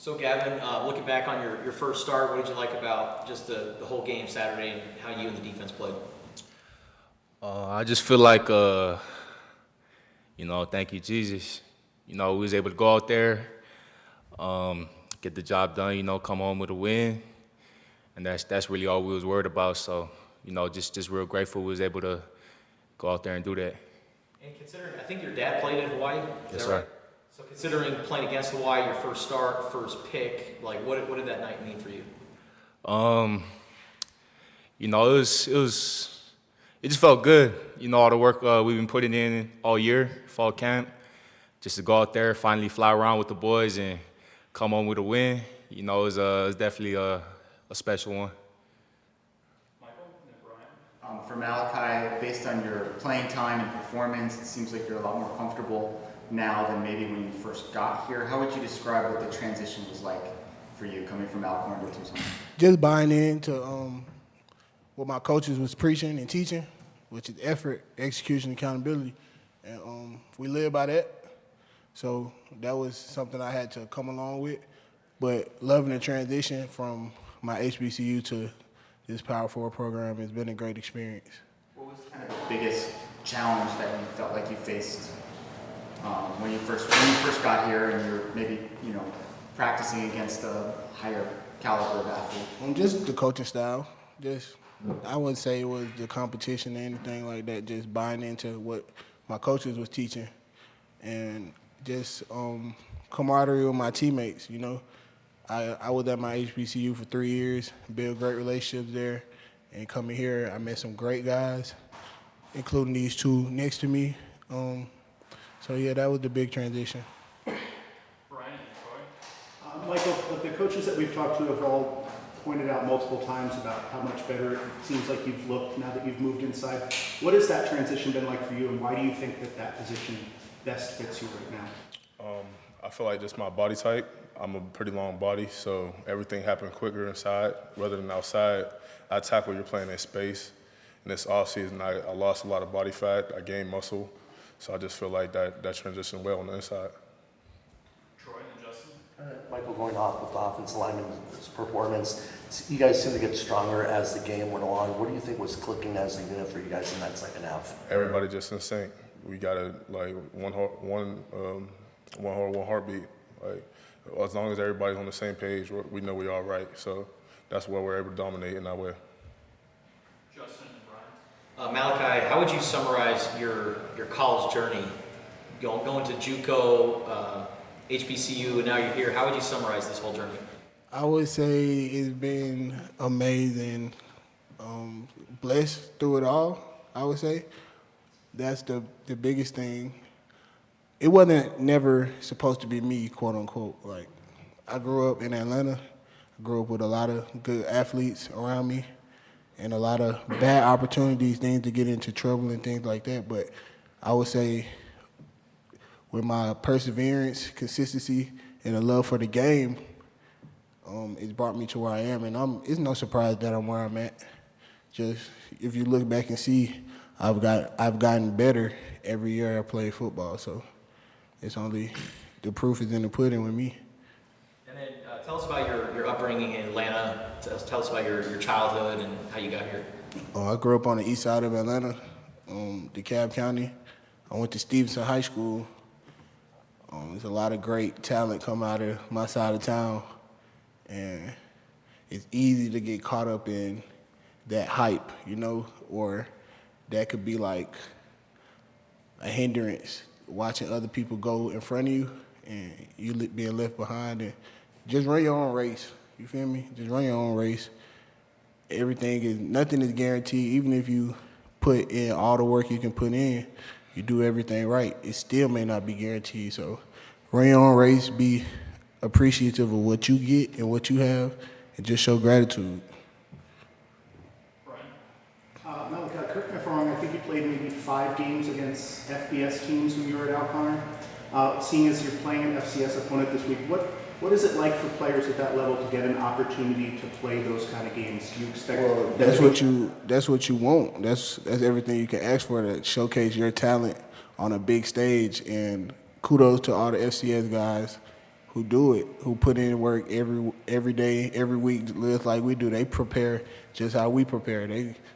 So Gavin, looking back on your first start, what did you like about just the whole game Saturday and how you and the defense played? I just feel like, thank you, Jesus. We was able to go out there, get the job done, come home with a win. And that's really all we was worried about. So, just real grateful we was able to go out there and do that. And considering, I think your dad played in Hawaii. Is Yes, that sir. right? So considering playing against Hawaii, your first start, first pick, like what did that night mean for you? It just felt good. All the work we've been putting in all year, fall camp, just to go out there, finally fly around with the boys and come home with a win. It was definitely a special one. Michael and Brian. For Malachi, based on your playing time and performance, it seems like you're a lot more comfortable now than maybe when you first got here. How would you describe what the transition was like for you coming from Alcorn to Tucson? Just buying into what my coaches was preaching and teaching, which is effort, execution, accountability. And we live by that. So that was something I had to come along with. But loving the transition from my HBCU to this Power 4 program has been a great experience. What was kind of the biggest challenge that you felt like you faced when you first got here and you're maybe practicing against a higher caliber of athlete? Just the coaching style. I wouldn't say it was the competition or anything like that. Just buying into what my coaches was teaching, and just camaraderie with my teammates. I was at my HBCU for 3 years, built great relationships there, and coming here, I met some great guys, including these two next to me. So yeah, that was the big transition. Brian and Troy. Michael, the coaches that we've talked to have all pointed out multiple times about how much better it seems like you've looked now that you've moved inside. What has that transition been like for you, and why do you think that position best fits you right now? I feel like just my body type. I'm a pretty long body, so everything happened quicker inside rather than outside. I tackle, you're playing in space. In this offseason, I lost a lot of body fat. I gained muscle. So I just feel like that transitioned well on the inside. Troy and Justin. Michael, going off with the offensive lineman's performance, you guys seem to get stronger as the game went along. What do you think was clicking as a unit for you guys in that second half? Everybody just in sync. We got to one heartbeat. Like as long as everybody's on the same page, we know we're all right. So that's why we're able to dominate in that way. Justin and Brian. Malachi, how would you summarize your college journey? Going to JUCO, HBCU, and now you're here. How would you summarize this whole journey? I would say it's been amazing, blessed through it all, I would say. That's the biggest thing. It wasn't never supposed to be me, quote unquote. Like, I grew up in Atlanta. I grew up with a lot of good athletes around me and a lot of bad opportunities, things to get into trouble and things like that. But I would say with my perseverance, consistency, and a love for the game, it's brought me to where I am. And it's no surprise that I'm where I'm at. Just if you look back and see, I've gotten better every year I play football. So it's only the proof is in the pudding with me. And then tell us about your upbringing in Atlanta. Tell us about your childhood and how you got here. I grew up on the east side of Atlanta, DeKalb County. I went to Stevenson High School. There's a lot of great talent come out of my side of town, and it's easy to get caught up in that hype, or that could be like a hindrance, watching other people go in front of you and you being left behind. And just run your own race, you feel me? Just run your own race. Nothing is guaranteed. Even if you put in all the work you can put in, you do everything right, it still may not be guaranteed. So run your own race, be appreciative of what you get and what you have, and just show gratitude. Malachi, correct me if I'm wrong, I think you played maybe 5 games against FBS teams when you were at Alcorn. Seeing as you're playing an FCS opponent this week, what is it like for players at that level to get an opportunity to play those kind of games? Do you expect? Well, that's what you want. That's everything you can ask for, to showcase your talent on a big stage. And kudos to all the FCS guys who do it, who put in work every day, every week, live like we do. They prepare just how we prepare.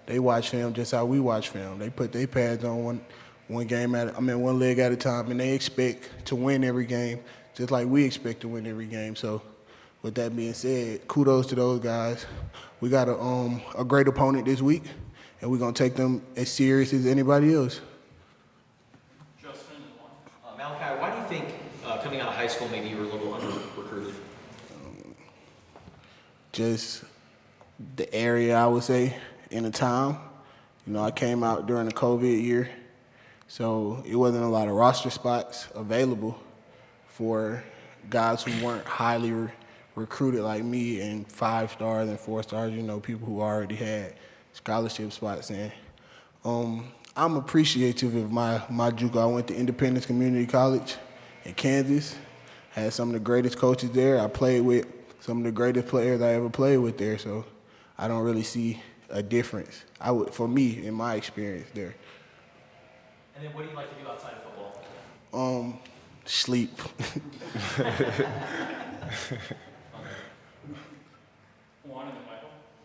They watch film just how we watch film. They put their pads on one leg at a time, and they expect to win every game just like we expect to win every game. So with that being said, kudos to those guys. We got a great opponent this week, and we're going to take them as serious as anybody else. Malachi, why do you think coming out of high school maybe you were a little under-recruited? Just the area, I would say, in the town. You know, I came out during the COVID year, so it wasn't a lot of roster spots available for guys who weren't highly recruited like me, and 5 stars and 4 stars, you know, people who already had scholarship spots in. I'm appreciative of my JUCO. I went to Independence Community College in Kansas, had some of the greatest coaches there. I played with some of the greatest players I ever played with there, so I don't really see a difference. For me, in my experience there. And then what do you like to do outside of football? Sleep.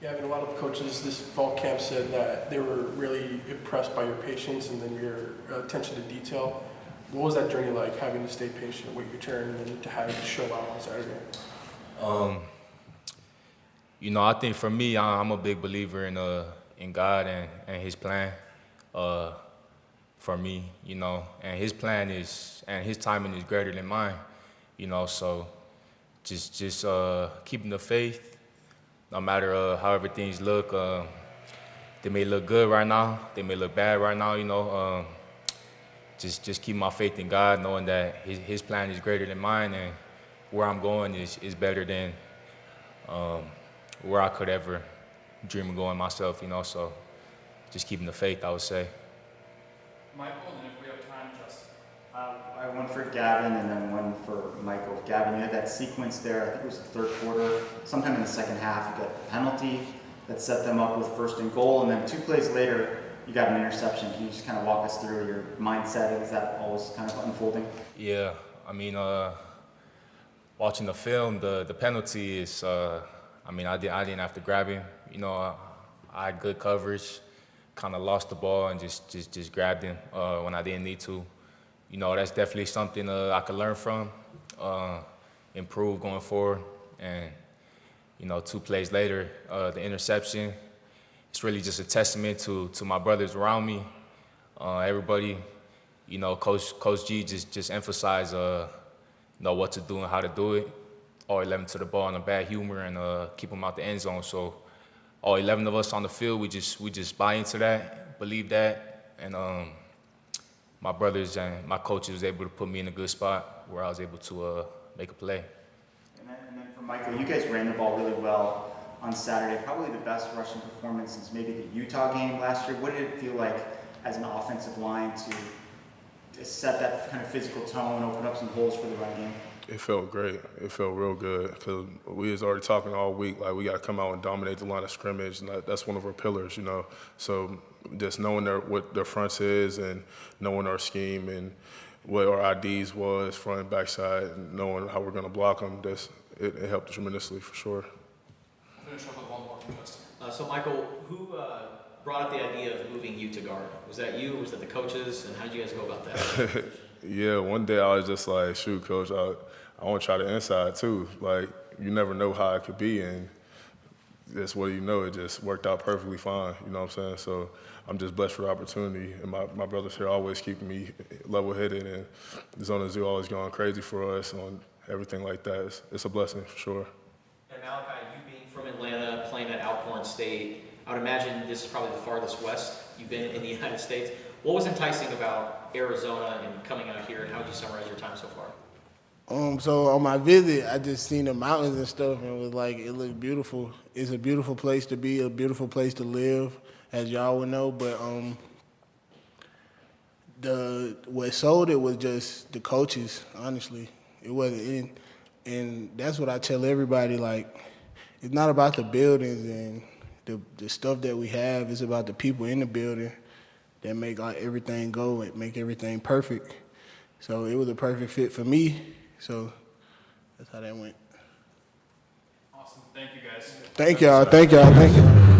Gavin, a lot of coaches this fall camp said that they were really impressed by your patience and then your attention to detail. What was that journey like, having to stay patient, wait your turn, and then to have to show out on Saturday? You know, I think for me, I'm a big believer in God and His plan for me, you know. And His plan and His timing is greater than mine, you know. So just keeping the faith. No matter however things look, they may look good right now, they may look bad right now, you know. Just keep my faith in God, knowing that His plan is greater than mine, and where I'm going is better than where I could ever dream of going myself, you know. So just keeping the faith, I would say. Michael, and if we have time, Justin. I have one for Gavin and then one for Michael. Gavin, you had that sequence there, I think it was the third quarter, sometime in the second half, you got the penalty that set them up with first and goal, and then 2 plays later, you got an interception. Can you just kind of walk us through your mindset? Is that always kind of unfolding? Yeah, I mean, watching the film, the penalty is, I mean, I didn't have to grab him. You know, I had good coverage, kind of lost the ball and just grabbed him when I didn't need to. You know, that's definitely something I could learn from, improve going forward. And, you know, 2 plays later, the interception, it's really just a testament to my brothers around me. Everybody, you know, Coach G just emphasized, you know, what to do and how to do it. All 11 to the ball in a bad humor and keep them out the end zone. So all 11 of us on the field, we just buy into that, believe that, and my brothers and my coaches was able to put me in a good spot where I was able to make a play. And then for Michael, you guys ran the ball really well on Saturday. Probably the best rushing performance since maybe the Utah game last year. What did it feel like as an offensive line to set that kind of physical tone, open up some holes for the run game? It felt great. It felt real good because we was already talking all week, like we got to come out and dominate the line of scrimmage, and that's one of our pillars, you know. So just knowing what their fronts is and knowing our scheme and what our IDs was, front and back side, and knowing how we're going to block them, it helped tremendously for sure. I'll finish up with one more from Justin. So Michael, who brought up the idea of moving you to guard? Was that you? Was that the coaches? And how did you guys go about that? Yeah, one day I was just like, shoot, coach, I want to try the inside too. Like, you never know how it could be, and that's what you know, it just worked out perfectly fine, you know what I'm saying? So I'm just blessed for the opportunity, and my brothers here always keeping me level-headed, and Zona Zoo always going crazy for us on everything like that. It's a blessing for sure. And Malachi, you being from Atlanta, playing at Alcorn State, I would imagine this is probably the farthest west you've been in the United States. What was enticing about Arizona and coming out here, and how would you summarize your time so far? So on my visit, I just seen the mountains and stuff, and was like, it looked beautiful. It's a beautiful place to be, a beautiful place to live, as y'all would know. But what sold it was just the coaches. Honestly, it wasn't. And that's what I tell everybody. Like, it's not about the buildings and the stuff that we have. It's about the people in the building that make like everything go and make everything perfect. So it was a perfect fit for me. So That's how that went. Awesome. Thank you guys. Thank y'all. Thank y'all. Thank you.